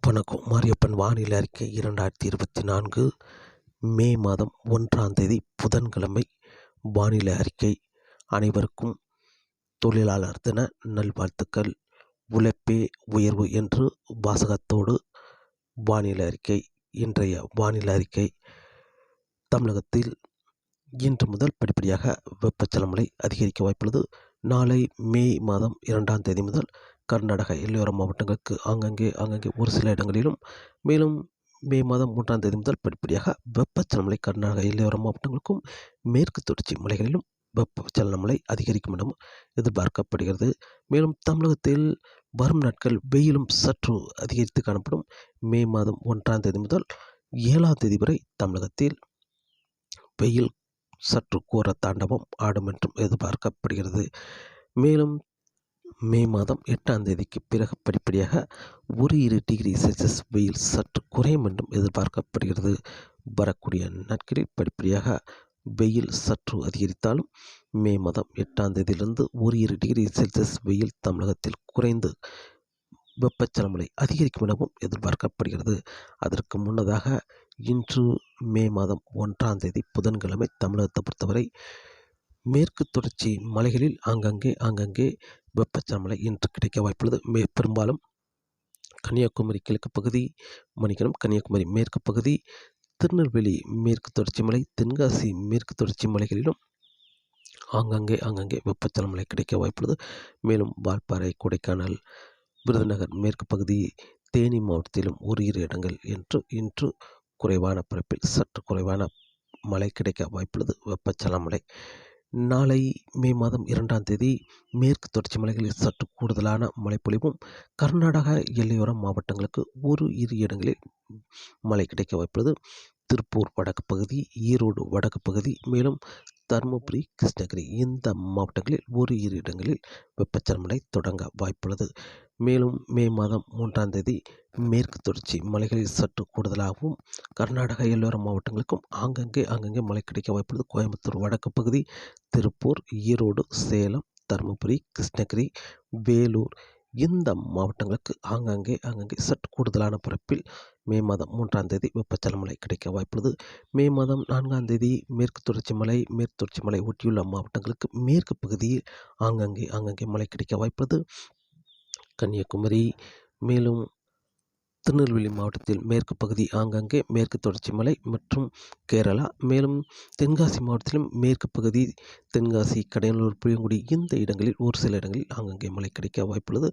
வணக்கம். மாரியப்பன் வானிலை அறிக்கை 2024 மே மாதம் 1ஆம் தேதி புதன்கிழமை வானிலை அறிக்கை. அனைவருக்கும் தொழிலாளர் தின நல்வாழ்த்துக்கள். உழைப்பே உயர்வு என்று வாசகத்தோடு வானிலை அறிக்கை. இன்றைய வானிலை அறிக்கை. தமிழகத்தில் இன்று முதல் படிப்படியாக வெப்பச்சலமழை அதிகரிக்க வாய்ப்புள்ளது. நாளை மே மாதம் 2ஆம் தேதி முதல் கர்நாடக எல்லையோர மாவட்டங்களுக்கு ஆங்காங்கே ஒரு சில இடங்களிலும், மேலும் மே மாதம் 3ஆம் தேதி முதல் படிப்படியாக வெப்பச்சலனமழை கர்நாடக எல்லையோர மாவட்டங்களுக்கும் மேற்கு தொடர்ச்சி மலைகளிலும் வெப்பச்சலனமழை அதிகரிக்கும் எனவும் எதிர்பார்க்கப்படுகிறது. மேலும் தமிழகத்தில் வரும் நாட்கள் வெயிலும் சற்று அதிகரித்து காணப்படும். மே மாதம் 1ஆம் தேதி முதல் 7ஆம் தேதி வரை தமிழகத்தில் வெயில் சற்று கோர தாண்டவம் ஆடும் என்றும் எதிர்பார்க்கப்படுகிறது. மேலும் மே மாதம் 8ஆம் தேதிக்கு பிறகு படிப்படியாக 1 டிகிரி செல்சியஸ் வெயில் சற்று குறையும் என்றும் எதிர்பார்க்கப்படுகிறது. வரக்கூடிய நாட்களில் படிப்படியாக வெயில் சற்று அதிகரித்தாலும் மே மாதம் 8ஆம் தேதியிலிருந்து 1 டிகிரி செல்சியஸ் வெயில் தமிழகத்தில் குறைந்து வெப்பச்சலனமழை அதிகரிக்கும் எனவும் எதிர்பார்க்கப்படுகிறது. அதற்கு முன்னதாக இன்று மே மாதம் 1ஆம் தேதி புதன்கிழமை தமிழகத்தை பொறுத்தவரை மேற்கு தொடர்ச்சி மலைகளில் ஆங்காங்கே வெப்பச்சலனமழை இன்று கிடைக்க வாய்ப்புள்ளது. பெரும்பாலும் கன்னியாகுமரி கிழக்கு பகுதி, கன்னியாகுமரி மேற்கு பகுதி, திருநெல்வேலி மேற்கு தொடர்ச்சி மலை, தென்காசி மேற்கு தொடர்ச்சி மலைகளிலும் ஆங்காங்கே வெப்பச்சலனமழை கிடைக்க வாய்ப்புள்ளது. மேலும் வால்பாறை, கொடைக்கானல், விருதுநகர் மேற்கு பகுதி, தேனி மாவட்டத்திலும் 1 இடங்கள் என்று இன்று குறைவான பரப்பில் சற்று குறைவான மழை கிடைக்க வாய்ப்புள்ளது. வெப்பச்சலனமழை நாளை மே மாதம் 2ஆம் தேதி மேற்கு தொடர்ச்சி மலைகளில் சற்று கூடுதலான மழைப்பொழிவும், கர்நாடக எல்லையோர மாவட்டங்களுக்கு 1 இடங்களில் மழை கிடைக்க வாய்ப்புள்ளது. திருப்பூர் வடக்கு பகுதி, ஈரோடு வடக்கு பகுதி, மேலும் தருமபுரி, கிருஷ்ணகிரி இந்த மாவட்டங்களில் 1 இடங்களில் வெப்பச்சலனமழை தொடங்க வாய்ப்புள்ளது. மேலும் மே மாதம் 3ஆம் தேதி மேற்கு தொடர்ச்சி மலைகளில் சற்று கூடுதலாகவும், கர்நாடக எல்லையோர மாவட்டங்களுக்கும் ஆங்காங்கே மழை கிடைக்க வாய்ப்புள்ளது. கோயம்புத்தூர் வடக்கு பகுதி, திருப்பூர், ஈரோடு, சேலம், தருமபுரி, கிருஷ்ணகிரி, வேலூர் இந்த மாவட்டங்களுக்கு ஆங்காங்கே சற்று கூடுதலான பரப்பில் மே மாதம் 3ஆம் தேதி வெப்பச்சலனமழை கிடைக்க வாய்ப்புள்ளது. மே மாதம் 4ஆம் தேதி மேற்கு தொடர்ச்சி மலை ஒட்டியுள்ள மாவட்டங்களுக்கு மேற்கு பகுதியில் ஆங்காங்கே மழை கிடைக்க வாய்ப்புள்ளது. கன்னியாகுமரி, மேலும் திருநெல்வேலி மாவட்டத்தில் மேற்கு பகுதி ஆங்காங்கே மேற்கு தொடர்ச்சி மலை மற்றும் கேரளா, மேலும் தென்காசி மாவட்டத்திலும் மேற்கு பகுதி, தென்காசி, கடையனூர், புளியங்குடி இந்த இடங்களில் ஒரு சில இடங்களில் ஆங்காங்கே மழை கிடைக்க வாய்ப்புள்ளது.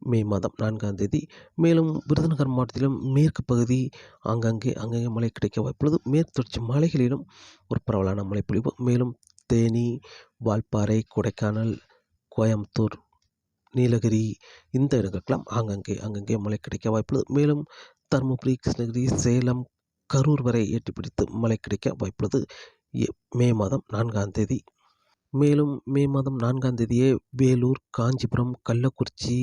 மே மாதம் 4ஆம் தேதி மேலும் விருதுநகர் மாவட்டத்திலும் மேற்கு பகுதி ஆங்காங்கே மழை கிடைக்க வாய்ப்புள்ளது. மேற்கு தொடர்ச்சி மலைகளிலும் ஒரு பரவலான மழைப்பொழிவு. மேலும் தேனி, வால்பாறை, கொடைக்கானல், கோயம்புத்தூர், நீலகிரி இந்த இடங்களுக்கெல்லாம் ஆங்காங்கே மழை கிடைக்க வாய்ப்புள்ளது. மேலும் தருமபுரி, கிருஷ்ணகிரி, சேலம், கரூர் வரை எட்டிப்பிடித்து மழை கிடைக்க வாய்ப்புள்ளது. மே மாதம் 4ஆம் தேதி. மேலும் மே மாதம் 4ஆம் தேதியே வேலூர், காஞ்சிபுரம், கள்ளக்குறிச்சி,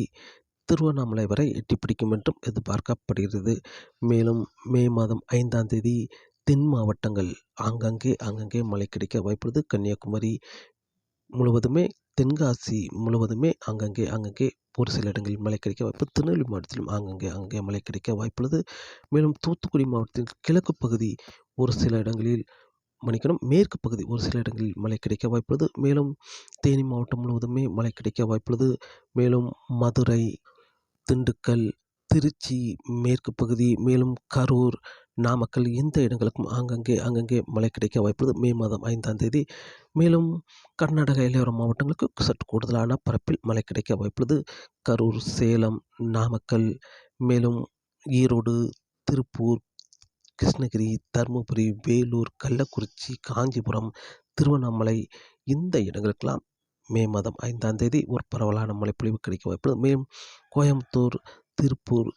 திருவண்ணாமலை வரை எட்டிப்பிடிக்கும் என்றும் எதிர்பார்க்கப்படுகிறது. மேலும் மே மாதம் 5ஆம் தேதி தென் மாவட்டங்கள் ஆங்காங்கே மழை கிடைக்க வாய்ப்புள்ளது. கன்னியாகுமரி முழுவதுமே, தென்காசி முழுவதுமே ஆங்காங்கே ஒரு சில இடங்களில் மழை கிடைக்க வாய்ப்பு. திருநெல்வேலி மாவட்டத்திலும் ஆங்காங்கே மழை கிடைக்க வாய்ப்புள்ளது. மேலும் தூத்துக்குடி மாவட்டத்தின் கிழக்கு பகுதி ஒரு சில இடங்களில் மேற்கு பகுதி ஒரு சில இடங்களில் மழை கிடைக்க வாய்ப்புள்ளது. மேலும் தேனி மாவட்டம் முழுவதுமே மழை கிடைக்க வாய்ப்புள்ளது. மேலும் மதுரை, திண்டுக்கல், திருச்சி மேற்கு பகுதி, மேலும் கரூர், நாமக்கல் இந்த இடங்களுக்கும் ஆங்காங்கே மழை கிடைக்க வாய்ப்புள்ளது. மே மாதம் 5ஆம் தேதி. மேலும் கர்நாடக எல்லையோர மாவட்டங்களுக்கு சற்று கூடுதலான பரப்பில் மழை கிடைக்க வாய்ப்புள்ளது. கரூர், சேலம், நாமக்கல், மேலும் ஈரோடு, திருப்பூர், கிருஷ்ணகிரி, தருமபுரி, வேலூர், கள்ளக்குறிச்சி, காஞ்சிபுரம், திருவண்ணாமலை இந்த இடங்களுக்கெல்லாம் மே மாதம் 5ஆம் தேதி ஒரு பரவலான மழைப்பொழிவு கிடைக்க வாய்ப்புள்ளது. மேலும் கோயம்புத்தூர், திருப்பூர்,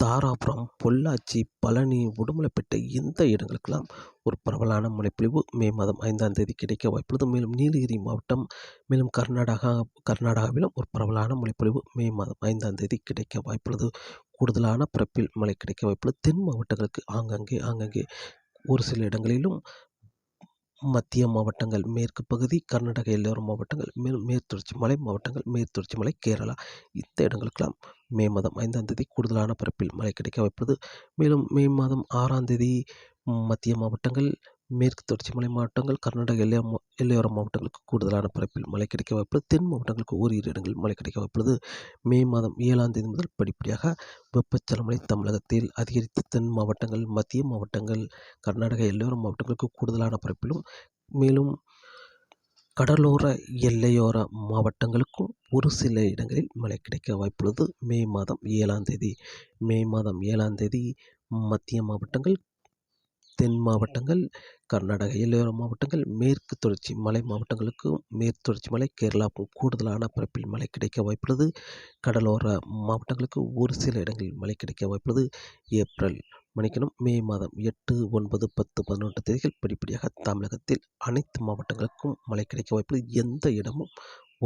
தாராபுரம், பொள்ளாச்சி, பழனி, உடுமலைப்பேட்டை இந்த இடங்களுக்கெல்லாம் ஒரு பரவலான மழைப்பொழிவு மே மாதம் 5ஆம் தேதி கிடைக்க வாய்ப்புள்ளது. மேலும் நீலகிரி மாவட்டம், மேலும் கர்நாடகாவிலும் ஒரு பரவலான மழைப்பொழிவு மே மாதம் 5ஆம் தேதி கிடைக்க வாய்ப்புள்ளது. கூடுதலான பரப்பில் மழை கிடைக்க வாய்ப்புள்ளது. தென் மாவட்டங்களுக்கு ஆங்காங்கே ஒரு சில இடங்களிலும் மத்திய மாவட்டங்கள், மேற்கு பகுதி, கர்நாடக எல்லையோர மாவட்டங்கள், மேலும் மேற்குத்தொடர்ச்சி மலை மாவட்டங்கள், மேற்குத்தொடர்ச்சி மலை, கேரளா இந்த இடங்களுக்கெல்லாம் மே மாதம் 5ஆம் தேதி கூடுதலான பரப்பில் மழை கிடைக்க வாய்ப்புள்ளது. மேலும் மே மாதம் 6ஆம் தேதி மத்திய மாவட்டங்கள், மேற்கு தொடர்ச்சி மலை மாவட்டங்கள், கர்நாடக எல்லையோர மாவட்டங்களுக்கு கூடுதலான பரப்பில் மழை கிடைக்க வாய்ப்புள்ளது. தென் மாவட்டங்களுக்கு ஓரிரு இடங்களில் மழை கிடைக்க வாய்ப்புள்ளது. மே மாதம் 7ஆம் தேதி முதல் படிப்படியாக வெப்பச்சலமழை தமிழகத்தில் அதிகரித்து தென் மாவட்டங்கள், மத்திய மாவட்டங்கள், கர்நாடக எல்லையோர மாவட்டங்களுக்கு கூடுதலான பரப்பிலும், மேலும் கடலோர எல்லையோர மாவட்டங்களுக்கும் ஒரு சில இடங்களில் மழை கிடைக்க வாய்ப்புள்ளது. மே மாதம் 7ஆம் தேதி மே மாதம் 7ஆம் தேதி மத்திய மாவட்டங்கள், தென் மாவட்டங்கள், கர்நாடக எல்லையோர மாவட்டங்கள், மேற்கு தொடர்ச்சி மலை மாவட்டங்களுக்கு, மேற்கு தொடர்ச்சி மலை, கேரளாவுக்கும் கூடுதலான பரப்பில் மழை கிடைக்க வாய்ப்புள்ளது. கடலோர மாவட்டங்களுக்கு ஒரு சில இடங்களில் மழை கிடைக்க வாய்ப்புள்ளது. மே மாதம் 8, 9, 10, 11 தேதிகள் படிப்படியாக தமிழகத்தில் அனைத்து மாவட்டங்களுக்கும் மழை கிடைக்க வாய்ப்புள்ளது. எந்த இடமும்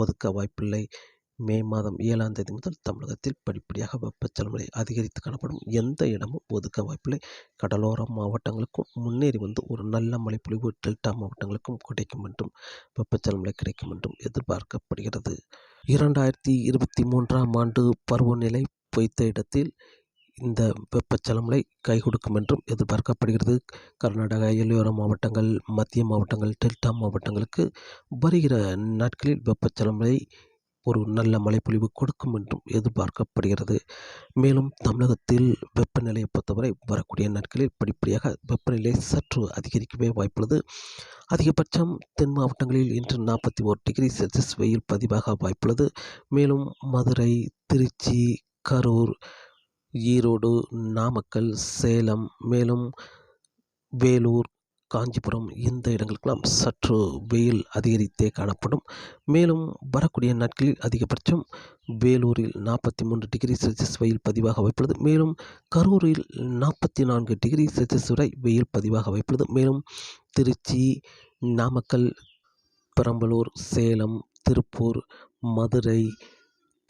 ஒதுக்க வாய்ப்பில்லை. மே மாதம் 7ஆம் தேதி முதல் தமிழகத்தில் படிப்படியாக வெப்பச்சலமழை அதிகரித்து காணப்படும். எந்த இடமும் ஒதுக்க வாய்ப்பில்லை. கடலோர மாவட்டங்களுக்கும் முன்னேறி வந்து ஒரு நல்ல மழைப்பொழிவு டெல்டா மாவட்டங்களுக்கும் கிடைக்கும் என்றும் வெப்பச்சலமழை கிடைக்கும் என்றும் எதிர்பார்க்கப்படுகிறது. 2023ஆம் ஆண்டு பருவநிலை பொய்த்த இடத்தில் இந்த வெப்பச்சலமழை கை கொடுக்கும் என்றும் எதிர்பார்க்கப்படுகிறது. கர்நாடக எல்லையோர மாவட்டங்கள், மத்திய மாவட்டங்கள், டெல்டா மாவட்டங்களுக்கு வருகிற நாட்களில் வெப்பச்சலமழை ஒரு நல்ல மழைப்பொழிவு கொடுக்கும் என்றும் எதிர்பார்க்கப்படுகிறது. மேலும் தமிழகத்தில் வெப்பநிலையை பொறுத்தவரை வரக்கூடிய நாட்களில் படிப்படியாக வெப்பநிலை சற்று அதிகரிக்கவே வாய்ப்புள்ளது. அதிகபட்சம் தென் மாவட்டங்களில் இன்று 41 டிகிரி செல்சியஸ் வெயில் பதிவாக வாய்ப்புள்ளது. மேலும் மதுரை, திருச்சி, கரூர், ஈரோடு, நாமக்கல், சேலம், மேலும் வேலூர், காஞ்சிபுரம் இந்த இடங்களுக்கெல்லாம் சற்று வெயில் அதிகரித்தே காணப்படும். மேலும் வரக்கூடிய நாட்களில் அதிகபட்சம் வேலூரில் 43 டிகிரி செல்சியஸ் வெயில் பதிவாக வாய்ப்புள்ளது. மேலும் கரூரில் 44 டிகிரி செல்சியஸ் வரை வெயில் பதிவாக வாய்ப்புள்ளது. மேலும் திருச்சி, நாமக்கல், பெரம்பலூர், சேலம், திருப்பூர், மதுரை,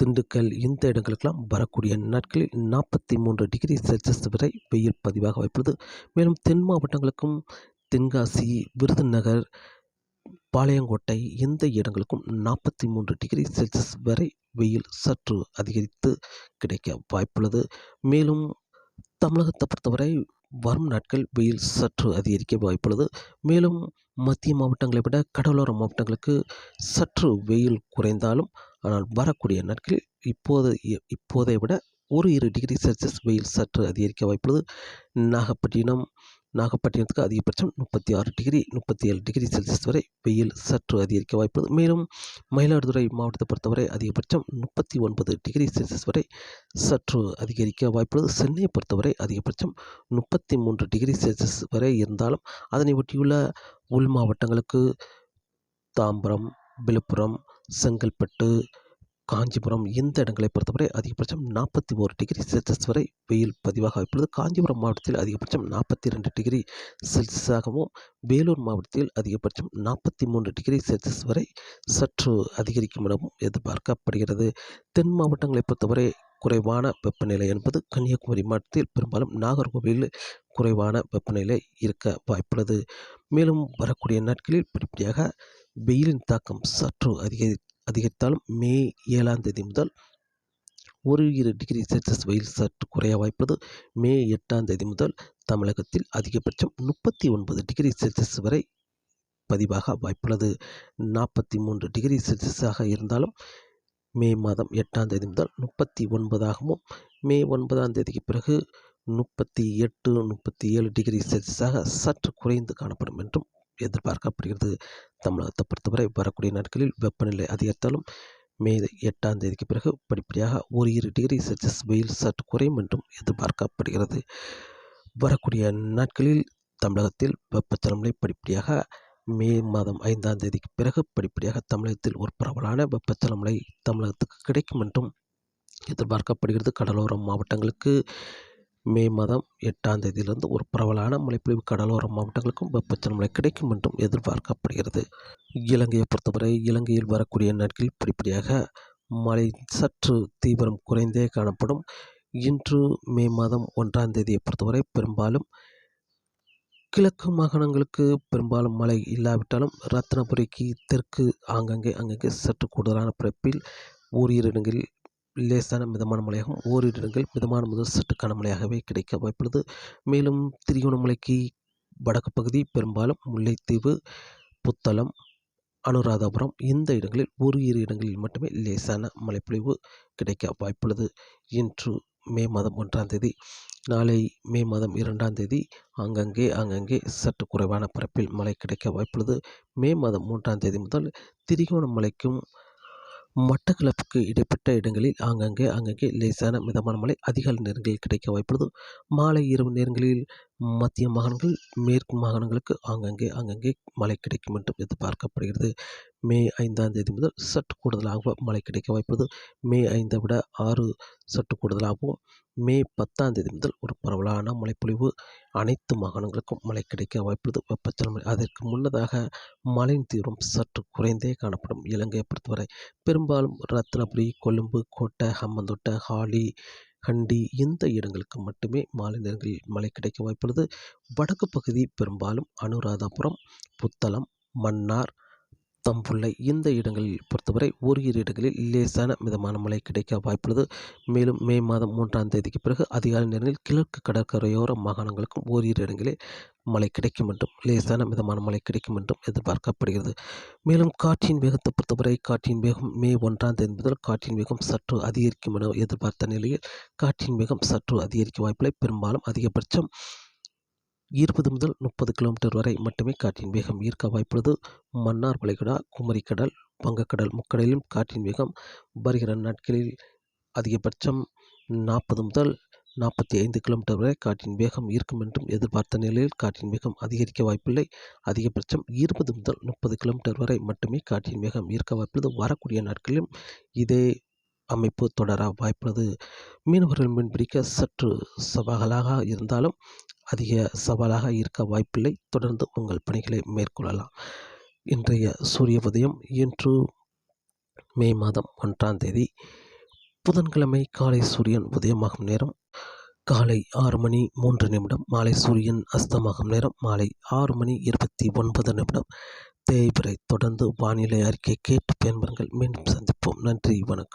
திண்டுக்கல் இந்த இடங்களுக்கெல்லாம் வரக்கூடிய நாட்களில் 43 டிகிரி செல்சியஸ் வரை வெயில் பதிவாக வாய்ப்புள்ளது. மேலும் தென் மாவட்டங்களுக்கும் தென்காசி, விருதுநகர், பாளையங்கோட்டை இந்த இடங்களுக்கும் 43 டிகிரி செல்சியஸ் வரை வெயில் சற்று அதிகரித்து கிடைக்க வாய்ப்புள்ளது. மேலும் தமிழகத்தை பொறுத்தவரை வரும் நாட்கள் வெயில் சற்று அதிகரிக்க வாய்ப்புள்ளது. மேலும் மத்திய மாவட்டங்களை விட கடலோர மாவட்டங்களுக்கு சற்று வெயில் குறைந்தாலும், ஆனால் வரக்கூடிய நாட்களில் இப்போதை விட 1 டிகிரி செல்சியஸ் வெயில் சற்று அதிகரிக்க வாய்ப்புள்ளது. நாகப்பட்டினத்துக்கு அதிகபட்சம் 36 டிகிரி 37 டிகிரி செல்சியஸ் வரை வெயில் சற்று அதிகரிக்க வாய்ப்புள்ளது. மேலும் மயிலாடுதுறை மாவட்டத்தை பொறுத்தவரை அதிகபட்சம் 39 டிகிரி செல்சியஸ் வரை சற்று அதிகரிக்க வாய்ப்புள்ளது. சென்னையை பொறுத்தவரை அதிகபட்சம் 33 டிகிரி செல்சியஸ் வரை இருந்தாலும், அதனை ஒட்டியுள்ள உள் மாவட்டங்களுக்கு தாம்பரம், விழுப்புரம், செங்கல்பட்டு, காஞ்சிபுரம் இந்த இடங்களை பொறுத்தவரை அதிகபட்சம் 41 டிகிரி செல்சியஸ் வரை வெயில் பதிவாக வாய்ப்புள்ளது. காஞ்சிபுரம் மாவட்டத்தில் அதிகபட்சம் 42 டிகிரி செல்சியஸாகவும், வேலூர் மாவட்டத்தில் அதிகபட்சம் 43 டிகிரி செல்சியஸ் வரை சற்று அதிகரிக்கும் எனவும் எதிர்பார்க்கப்படுகிறது. தென் மாவட்டங்களை பொறுத்தவரை குறைவான வெப்பநிலை என்பது கன்னியாகுமரி மாவட்டத்தில் பெரும்பாலும் நாகர்கோவிலில் குறைவான வெப்பநிலை இருக்க வாய்ப்புள்ளது. மேலும் வரக்கூடிய நாட்களில் படிப்படியாக வெயிலின் தாக்கம் சற்று அதிகரித்தாலும் மே 7ஆம் தேதி முதல் 1 டிகிரி செல்சியஸ் வெயில் சற்று குறைய வாய்ப்புள்ளது. மே 8ஆம் தேதி முதல் தமிழகத்தில் அதிகபட்சம் 39 டிகிரி செல்சியஸ் வரை பதிவாக வாய்ப்புள்ளது. 43 டிகிரி செல்சியஸாக இருந்தாலும் மே மாதம் 8ஆம் தேதி முதல் 39ஆகவும், மே 9ஆம் தேதிக்கு பிறகு 38, 37 டிகிரி செல்சியஸாக சற்று குறைந்து காணப்படும் என்றும் எதிர்பார்க்கப்படுகிறது. தமிழகத்தை பொறுத்தவரை வரக்கூடிய நாட்களில் வெப்பநிலை அதிகரித்தாலும் மே 8ஆம் தேதிக்கு பிறகு படிப்படியாக 1 டிகிரி செல்சியஸ் வெயில் சற்று குறையும் என்றும் எதிர்பார்க்கப்படுகிறது. வரக்கூடிய நாட்களில் தமிழகத்தில் வெப்பச்சலமழை படிப்படியாக மே மாதம் 5ஆம் தேதிக்கு பிறகு படிப்படியாக தமிழகத்தில் ஒரு பரவலான வெப்பச்சலமழை தமிழகத்துக்கு கிடைக்கும் என்றும் எதிர்பார்க்கப்படுகிறது. கடலோர மாவட்டங்களுக்கு மே மாதம் 8ஆம் தேதியிலிருந்து ஒரு பரவலான மழைப்பொழிவு கடலோர மாவட்டங்களுக்கும் வெப்பச்சலமழை கிடைக்கும் என்றும் எதிர்பார்க்கப்படுகிறது. இலங்கையை பொறுத்தவரை இலங்கையில் வரக்கூடிய நாட்களில் படிப்படியாக மழை சற்று தீவிரம் குறைந்தே காணப்படும். இன்று மே மாதம் 1ஆம் தேதியை பொறுத்தவரை பெரும்பாலும் கிழக்கு மாகாணங்களுக்கு பெரும்பாலும் மழை இல்லாவிட்டாலும் ரத்தினபுரிக்கு தெற்கு அங்கங்கே சற்று கூடுதலான பரப்பில் ஓரிரு இடங்களில் லேசான மிதமான மழையாகவும் ஓரிரு இடங்களில் மிதமான முதல் சற்று கனமழையாகவே கிடைக்க வாய்ப்புள்ளது. மேலும் திருகோணமலைக்கு வடக்கு பகுதி பெரும்பாலும் முல்லைத்தீவு, புத்தளம், அனுராதபுரம் இந்த இடங்களில் ஓரிரு இடங்களில் மட்டுமே லேசான மழைப்பொழிவு கிடைக்க வாய்ப்புள்ளது. இன்று மே மாதம் 1ஆம் தேதி. நாளை மே மாதம் 2ஆம் தேதி அங்கங்கே சற்று குறைவான பரப்பில் மழை கிடைக்க வாய்ப்புள்ளது. மே மாதம் 3ஆம் தேதி முதல் திருகோணமலைக்கும் மட்டக்களப்புக்கு இடைப்பட்ட இடங்களில் அங்கங்கே லேசான மிதமான மழை அதிகாலை நேரங்களில் கிடைக்க வாய்ப்புள்ளது. மாலை இரவு நேரங்களில் மத்திய மாகாணங்கள், மேற்கு மாகாணங்களுக்கு அங்கங்கே மழை கிடைக்கும் என்றும் எதிர்பார்க்கப்படுகிறது. மே 5ஆம் தேதி முதல் சற்று கூடுதலாக மழை கிடைக்க வாய்ப்புள்ளது. மே 5ஐ விட 6 சற்று கூடுதலாகவும், மே 10ஆம் தேதி முதல் ஒரு பரவலான மழைப்பொழிவு அனைத்து மாகாணங்களுக்கும் மழை கிடைக்க வாய்ப்புள்ளது. வெப்பச்சலன அதற்கு முன்னதாக மழையின் தீவிரம் சற்று குறைந்தே காணப்படும். இலங்கையை பொறுத்தவரை பெரும்பாலும் ரத்தினபுரி, கொழும்பு, கோட்டை, ஹம்மந்தோட்டை, ஹாலி, கண்டி இந்த இடங்களுக்கு மட்டுமே மாலை நேரங்களில் மழை கிடைக்க வாய்ப்புள்ளது. வடக்கு பகுதி பெரும்பாலும் அனுராதபுரம், புத்தளம், மன்னார், தம்புள்ளை இந்த இடங்களில் பொறுத்தவரை ஓரிரு இடங்களில் லேசான மிதமான மழை கிடைக்க வாய்ப்புள்ளது. மேலும் மே மாதம் 3ஆம் தேதிக்கு பிறகு அதிகாலை நேரங்களில் கிழக்கு கடற்கரையோர மாகாணங்களுக்கும் ஓரிரு இடங்களில் மழை கிடைக்கும் என்றும் லேசான மிதமான மழை கிடைக்கும் என்றும் எதிர்பார்க்கப்படுகிறது. மேலும் காற்றின் வேகத்தை பொறுத்தவரை காற்றின் வேகம் மே 1ஆம் தேதி முதல் காற்றின் வேகம் சற்று அதிகரிக்கும் என எதிர்பார்த்த நிலையில் காற்றின் வேகம் சற்று அதிகரிக்க வாய்ப்பில்லை. பெரும்பாலும் அதிகபட்சம் 20 முதல் 30 கிலோமீட்டர் வரை மட்டுமே காற்றின் வேகம் இருக்க வாய்ப்புள்ளது. மன்னார் வளைகுடா, குமரிக்கடல், வங்கக்கடல் முக்கடலிலும் காற்றின் வேகம் வருகிற நாட்களில் அதிகபட்சம் 40 முதல் 45 கிலோமீட்டர் வரை காற்றின் வேகம் இருக்கும் என்றும் எதிர்பார்த்த நிலையில் காற்றின் வேகம் அதிகரிக்க வாய்ப்பில்லை. அதிகபட்சம் 20 முதல் 30 கிலோமீட்டர் வரை மட்டுமே காற்றின் வேகம் இருக்க வாய்ப்புள்ளது. வரக்கூடிய நாட்களிலும் இதே அமைப்பு தொடர வாய்ப்புள்ளது. மீனவர்கள் மீன்பிடிக்க சற்று சவாலாக இருந்தாலும் அதிக சவாலாக இருக்க வாய்ப்பில்லை. தொடர்ந்து உங்கள் பணிகளை மேற்கொள்ளலாம். இன்றைய சூரிய உதயம் இன்று மே மாதம் 1ஆம் தேதி புதன்கிழமை. காலை சூரியன் உதயமாகும் நேரம் காலை 6 மணி 3 நிமிடம். மாலை சூரியன் அஸ்தமாகும் நேரம் மாலை 6 மணி 29 நிமிடம். தேய்பிறை. தொடர்ந்து வானிலை அறிக்கை கேட்டு பயன்பெறுங்கள். மீண்டும் சந்திப்போம். நன்றி, வணக்கம்.